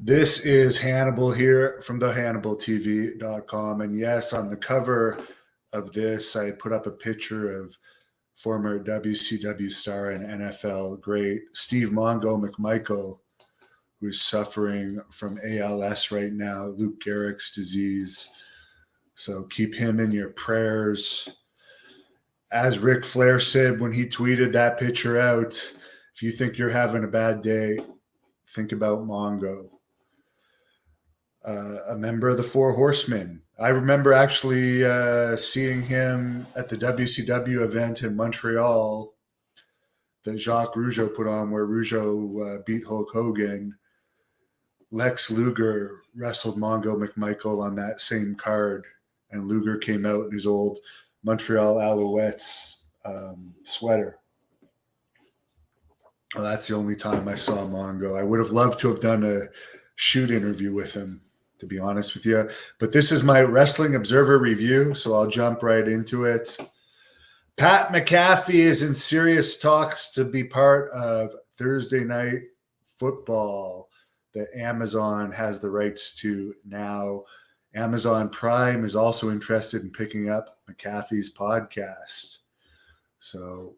This is Hannibal here from the HannibalTV.com. And yes, on the cover of this, I put up a picture of former WCW star and NFL great Steve Mongo McMichael, who's suffering from ALS right now, Lou Gehrig's disease. So keep him in your prayers. As Ric Flair said when he tweeted that picture out, if you think you're having a bad day, think about Mongo. A member of the Four Horsemen. I remember actually seeing him at the WCW event in Montreal that Jacques Rougeau put on, where Rougeau beat Hulk Hogan. Lex Luger wrestled Mongo McMichael on that same card, and Luger came out in his old Montreal Alouettes sweater. Well, that's the only time I saw Mongo. I would have loved to have done a shoot interview with him, to be honest with you. But this is my Wrestling Observer review, so I'll jump right into it. Pat McAfee is in serious talks to be part of Thursday Night Football that Amazon has the rights to now. Amazon Prime is also interested in picking up McAfee's podcast. So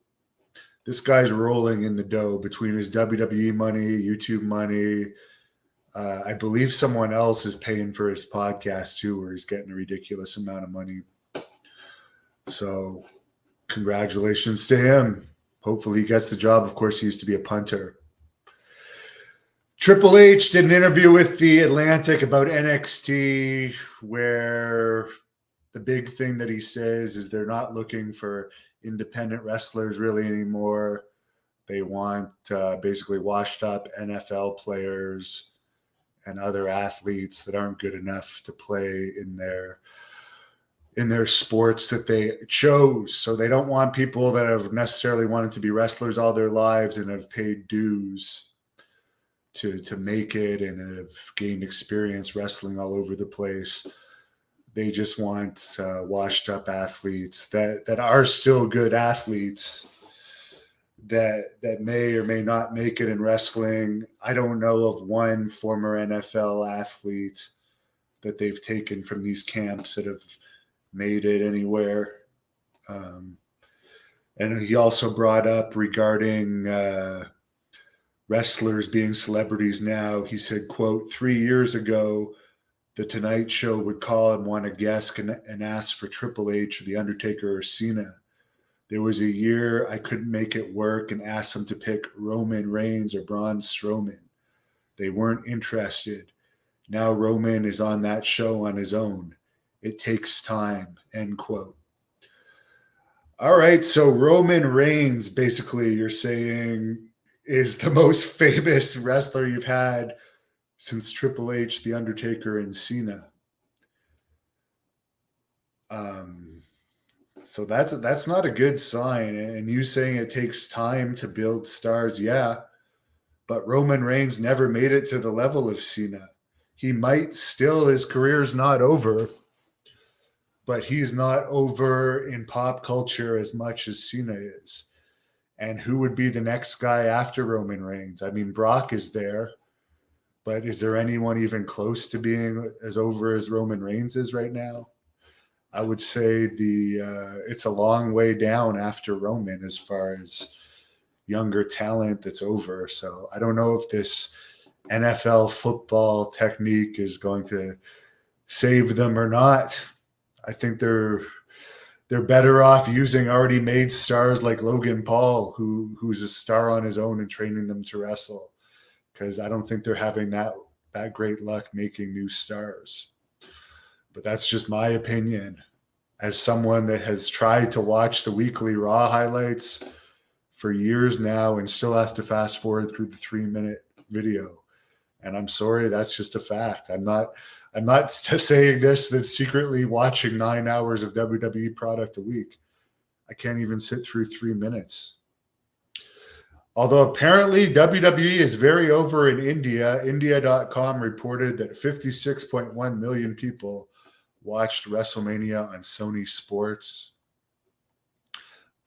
this guy's rolling in the dough between his WWE money, YouTube money. I believe someone else is paying for his podcast too, where he's getting a ridiculous amount of money. So congratulations to him. Hopefully he gets the job. Of course, he used to be a punter. Triple H did an interview with The Atlantic about NXT, where the big thing that he says is they're not looking for independent wrestlers really anymore. They want basically washed up NFL players and other athletes that aren't good enough to play in their sports that they chose. So they don't want people that have necessarily wanted to be wrestlers all their lives and have paid dues to make it and have gained experience wrestling all over the place. They just want washed up athletes that are still good athletes that may or may not make it in wrestling. I don't know of one former NFL athlete that they've taken from these camps that have made it anywhere. And he also brought up regarding wrestlers being celebrities now. He said, quote, 3 years ago, The Tonight Show would call and want a guest and ask for Triple H or The Undertaker or Cena. There was a year I couldn't make it work and asked them to pick Roman Reigns or Braun Strowman. They weren't interested. Now Roman is on that show on his own. It takes time, end quote. All right, so Roman Reigns, basically, you're saying, is the most famous wrestler you've had since Triple H, The Undertaker, and Cena. So that's not a good sign. And you saying it takes time to build stars, yeah. But Roman Reigns never made it to the level of Cena. He might still, his career's not over, but he's not over in pop culture as much as Cena is. And who would be the next guy after Roman Reigns? I mean, Brock is there, but is there anyone even close to being as over as Roman Reigns is right now? I would say it's a long way down after Roman as far as younger talent that's over. So I don't know if this NFL football technique is going to save them or not. I think they're better off using already made stars like Logan Paul, who's a star on his own, and training them to wrestle, because I don't think they're having that great luck making new stars. But that's just my opinion as someone that has tried to watch the weekly Raw highlights for years now and still has to fast forward through the 3-minute video. And I'm sorry, that's just a fact. I'm not saying this that's secretly watching 9 hours of WWE product a week. I can't even sit through 3 minutes. Although apparently WWE is very over in India. India.com reported that 56.1 million people watched WrestleMania on Sony Sports.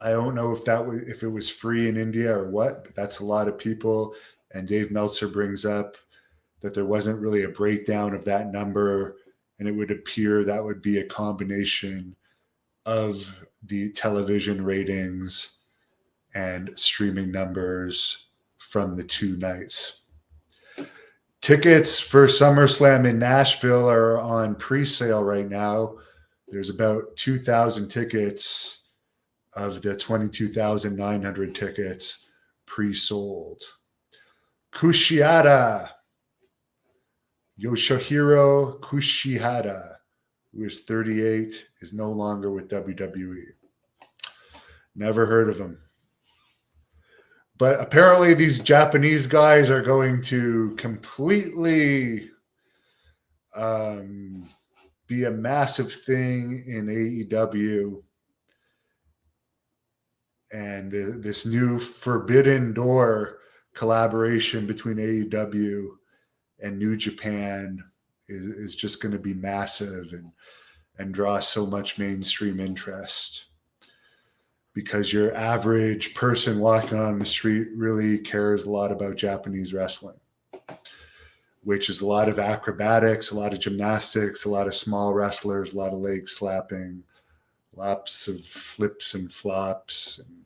I don't know if it was free in India or what, but that's a lot of people. And Dave Meltzer brings up that there wasn't really a breakdown of that number, and it would appear that would be a combination of the television ratings and streaming numbers from the two nights. Tickets for SummerSlam in Nashville are on pre-sale right now. There's about 2,000 tickets of the 22,900 tickets pre-sold. Yoshihiro Kushihara, who is 38, is no longer with WWE. Never heard of him. But apparently these Japanese guys are going to completely be a massive thing in AEW. And this new Forbidden Door collaboration between AEW and New Japan is just going to be massive and draw so much mainstream interest, because your average person walking on the street really cares a lot about Japanese wrestling, which is a lot of acrobatics, a lot of gymnastics, a lot of small wrestlers, a lot of leg slapping, lots of flips and flops, and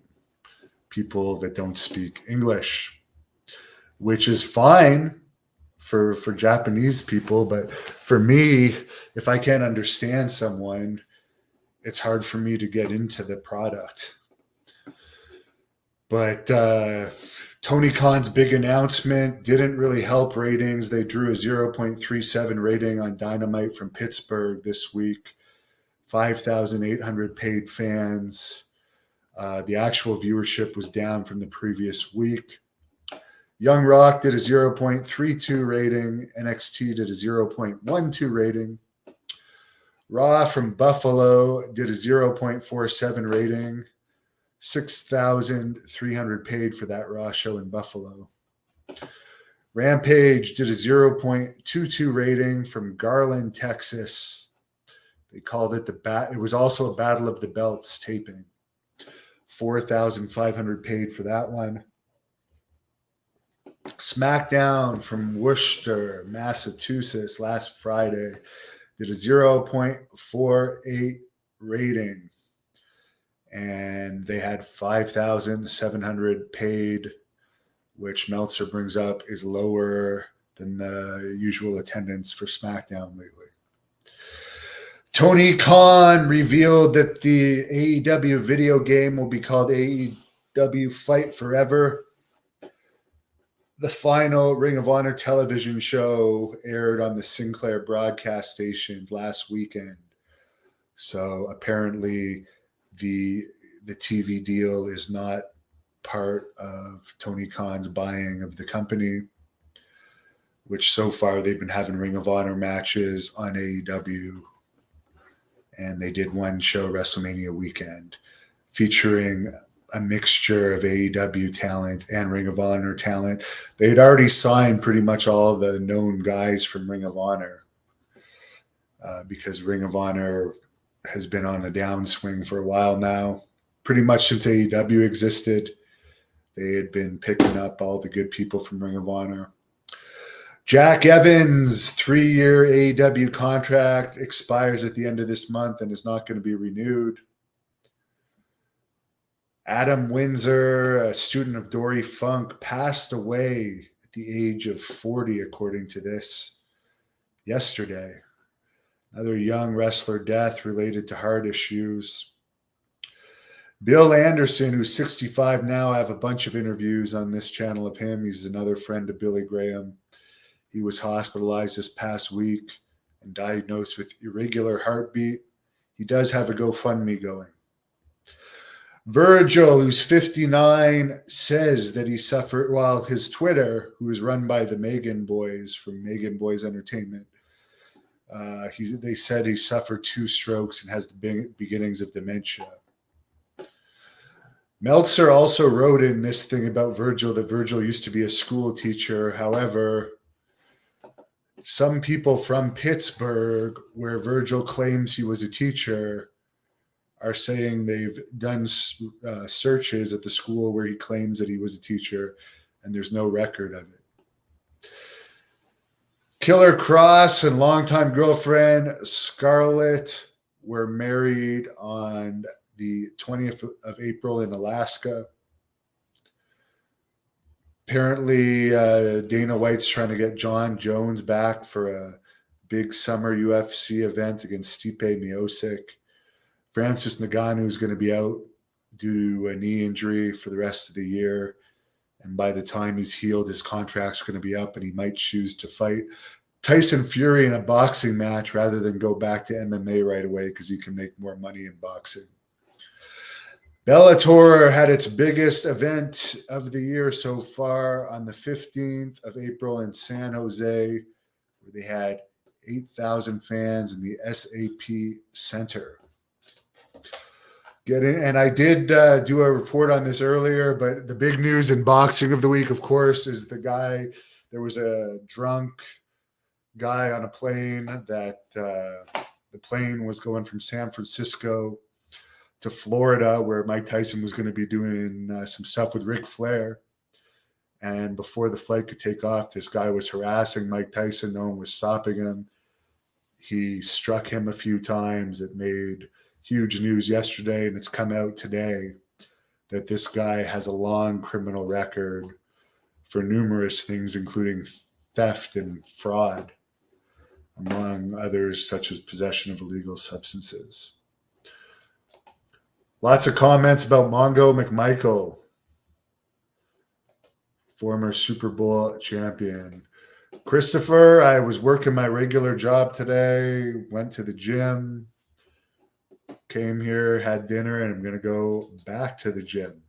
people that don't speak English, which is fine for Japanese people. But for me, if I can't understand someone, it's hard for me to get into the product. But Tony Khan's big announcement didn't really help ratings. They drew a 0.37 rating on Dynamite from Pittsburgh this week. 5,800 paid fans. The actual viewership was down from the previous week. Young Rock did a 0.32 rating. NXT did a 0.12 rating. Raw from Buffalo did a 0.47 rating. 6,300 paid for that Raw show in Buffalo. Rampage did a 0.22 rating from Garland, Texas. They called it it was also a Battle of the Belts taping. 4,500 paid for that one. SmackDown from Worcester, Massachusetts, last Friday did a 0.48 rating. And they had 5,700 paid, which Meltzer brings up is lower than the usual attendance for SmackDown lately. Tony Khan revealed that the AEW video game will be called AEW Fight Forever. The final Ring of Honor television show aired on the Sinclair broadcast stations last weekend. So apparently the TV deal is not part of Tony Khan's buying of the company, which so far they've been having Ring of Honor matches on AEW. And they did one show, WrestleMania weekend, featuring a mixture of AEW talent and Ring of Honor talent. They had already signed pretty much all the known guys from Ring of Honor because Ring of Honor has been on a downswing for a while now. Pretty much since AEW existed, they had been picking up all the good people from Ring of Honor. Jack Evans' 3-year AEW contract expires at the end of this month and is not going to be renewed. Adam Windsor, a student of Dory Funk, passed away at the age of 40, according to this, yesterday. Another young wrestler death related to heart issues. Bill Anderson, who's 65 now, I have a bunch of interviews on this channel of him. He's another friend of Billy Graham. He was hospitalized this past week and diagnosed with irregular heartbeat. He does have a GoFundMe going. Virgil, who's 59, says that he suffered, while his Twitter, who is run by the Megan Boys from Megan Boys Entertainment, they said he suffered 2 strokes and has the beginnings of dementia. Meltzer also wrote in this thing about Virgil that Virgil used to be a school teacher. However, some people from Pittsburgh, where Virgil claims he was a teacher, are saying they've done searches at the school where he claims that he was a teacher, and there's no record of it. Killer Cross and longtime girlfriend Scarlett were married on the 20th of April in Alaska. Apparently, Dana White's trying to get John Jones back for a big summer UFC event against Stipe Miocic. Francis Ngannou is going to be out due to a knee injury for the rest of the year. And by the time he's healed, his contract's going to be up and he might choose to fight Tyson Fury in a boxing match rather than go back to MMA right away because he can make more money in boxing. Bellator had its biggest event of the year so far on the 15th of April in San Jose, where they had 8,000 fans in the SAP Center. And I did do a report on this earlier, but the big news in boxing of the week, of course, is there was a drunk guy on a plane that the plane was going from San Francisco to Florida, where Mike Tyson was going to be doing some stuff with Ric Flair. And before the flight could take off, this guy was harassing Mike Tyson. No one was stopping him. He struck him a few times. It made huge news yesterday, and it's come out today that this guy has a long criminal record for numerous things, including theft and fraud, among others, such as possession of illegal substances. Lots of comments about Mongo McMichael, former Super Bowl champion. Christopher, I was working my regular job today, went to the gym, came here, had dinner, and I'm going to go back to the gym.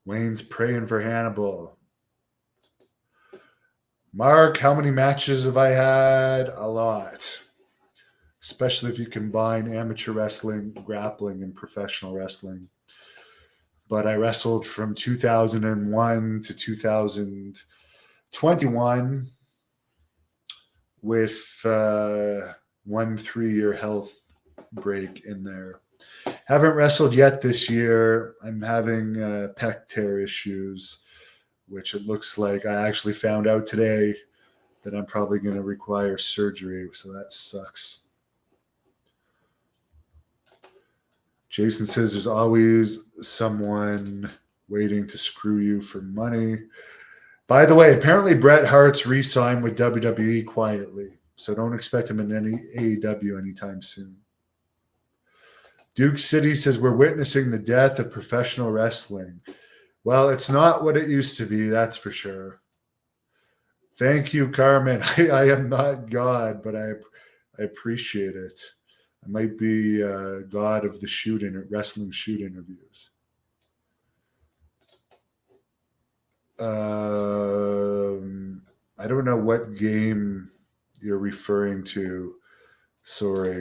Wayne's praying for Hannibal. Mark, how many matches have I had? A lot. Especially if you combine amateur wrestling, grappling, and professional wrestling. But I wrestled from 2001 to 2021 with 1 3-year health break in there. Haven't wrestled yet this year. I'm having pec tear issues, which it looks like I actually found out today that I'm probably going to require surgery, so that sucks. Jason says there's always someone waiting to screw you for money. By the way, apparently Bret Hart's re-signed with WWE quietly, so don't expect him in any AEW anytime soon. Duke City says we're witnessing the death of professional wrestling. Well, it's not what it used to be, that's for sure. Thank you, Carmen. I am not God, but I appreciate it. I might be God of the wrestling shoot interviews. I don't know what game you're referring to. Sorry.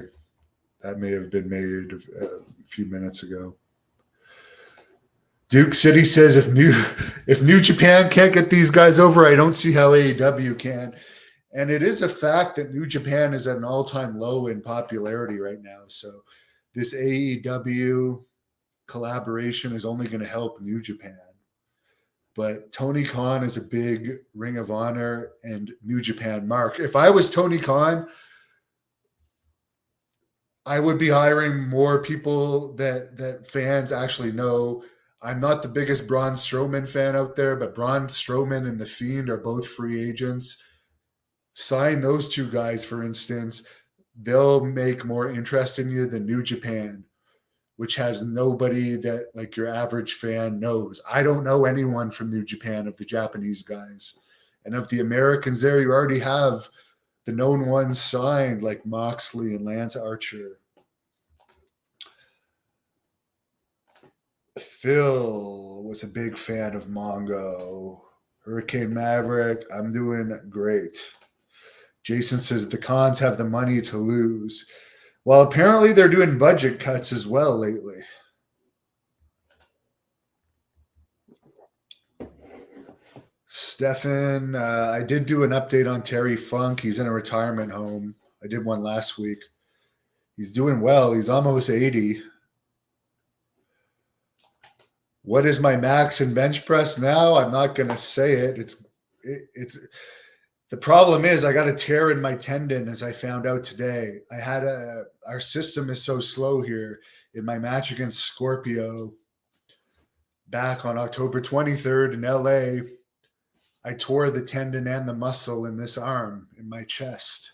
That may have been made a few minutes ago. Duke City says if New Japan can't get these guys over, I don't see how AEW can. And it is a fact that New Japan is at an all-time low in popularity right now. So this AEW collaboration is only going to help New Japan. But Tony Khan is a big Ring of Honor and New Japan mark. If I was Tony Khan, I would be hiring more people that fans actually know. I'm not the biggest Braun Strowman fan out there, but Braun Strowman and The Fiend are both free agents. Sign those two guys, for instance. They'll make more interest in you than New Japan, which has nobody that like your average fan knows. I don't know anyone from New Japan of the Japanese guys. And of the Americans there, you already have the known ones signed like Moxley and Lance Archer. Phil was a big fan of Mongo. Hurricane Maverick, I'm doing great. Jason says the Khans have the money to lose. Well, apparently they're doing budget cuts as well lately. Stefan, I did do an update on Terry Funk. He's in a retirement home. I did one last week. He's doing well. He's almost 80. What is my max and bench press now? I'm not going to say it. The problem is I got a tear in my tendon, as I found out today. Our system is so slow here. In my match against Scorpio back on October 23rd in LA, I tore the tendon and the muscle in this arm in my chest.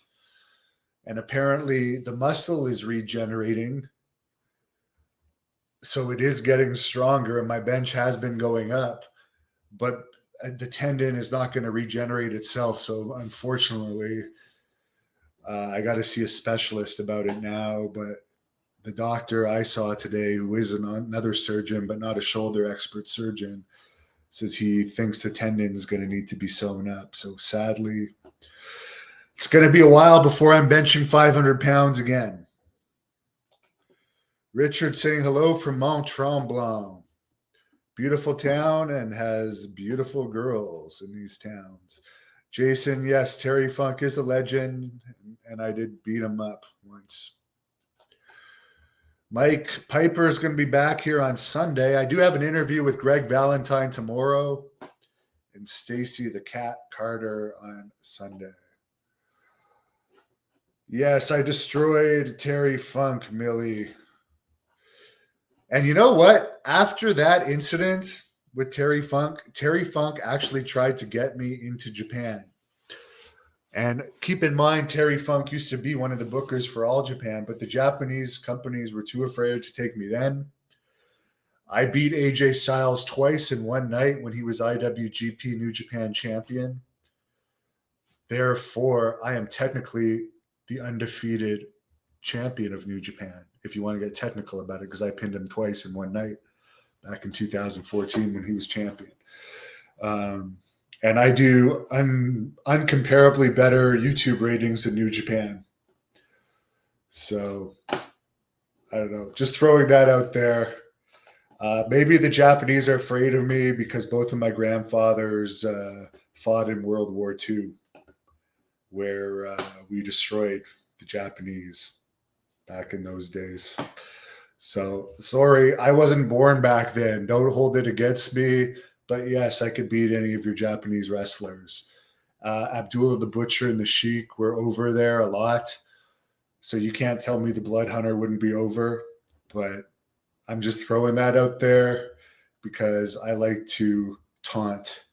And apparently the muscle is regenerating. So it is getting stronger, and my bench has been going up, but the tendon is not going to regenerate itself. So unfortunately, I got to see a specialist about it now. But the doctor I saw today, who is another surgeon, but not a shoulder expert surgeon, says he thinks the tendon is going to need to be sewn up. So sadly, it's going to be a while before I'm benching 500 pounds again. Richard saying hello from Mont Tremblant. Beautiful town and has beautiful girls in these towns. Jason, yes, Terry Funk is a legend, and I did beat him up once. Mike Piper is going to be back here on Sunday. I do have an interview with Greg Valentine tomorrow and Stacy the Cat Carter on Sunday. Yes, I destroyed Terry Funk, Millie. And you know what? After that incident with Terry Funk actually tried to get me into Japan. And keep in mind, Terry Funk used to be one of the bookers for All Japan, but the Japanese companies were too afraid to take me then. I beat AJ Styles twice in one night when he was IWGP New Japan champion. Therefore, I am technically the undefeated champion of New Japan, if you want to get technical about it, because I pinned him twice in one night back in 2014 when he was champion. And I do uncomparably better YouTube ratings than New Japan. So, I don't know. Just throwing that out there. Maybe the Japanese are afraid of me because both of my grandfathers fought in World War II, where we destroyed the Japanese back in those days. So, sorry, I wasn't born back then. Don't hold it against me. But yes, I could beat any of your Japanese wrestlers. Abdullah the Butcher and the Sheik were over there a lot. So you can't tell me the Blood Hunter wouldn't be over. But I'm just throwing that out there because I like to taunt.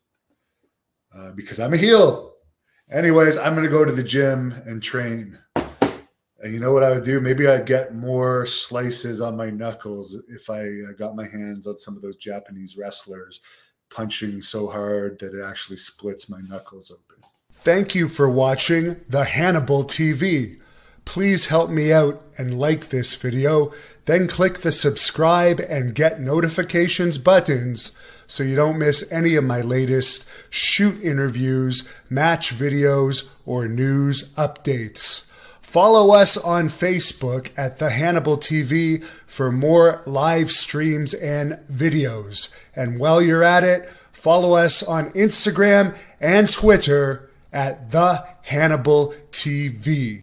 Because I'm a heel. Anyways, I'm going to go to the gym and train. And you know what I would do? Maybe I'd get more slices on my knuckles if I got my hands on some of those Japanese wrestlers punching so hard that it actually splits my knuckles open. Thank you for watching the Hannibal TV. Please help me out and like this video, then click the subscribe and get notifications buttons so you don't miss any of my latest shoot interviews, match videos, or news updates. Follow us on Facebook at The Hannibal TV for more live streams and videos. And while you're at it, follow us on Instagram and Twitter at The Hannibal TV.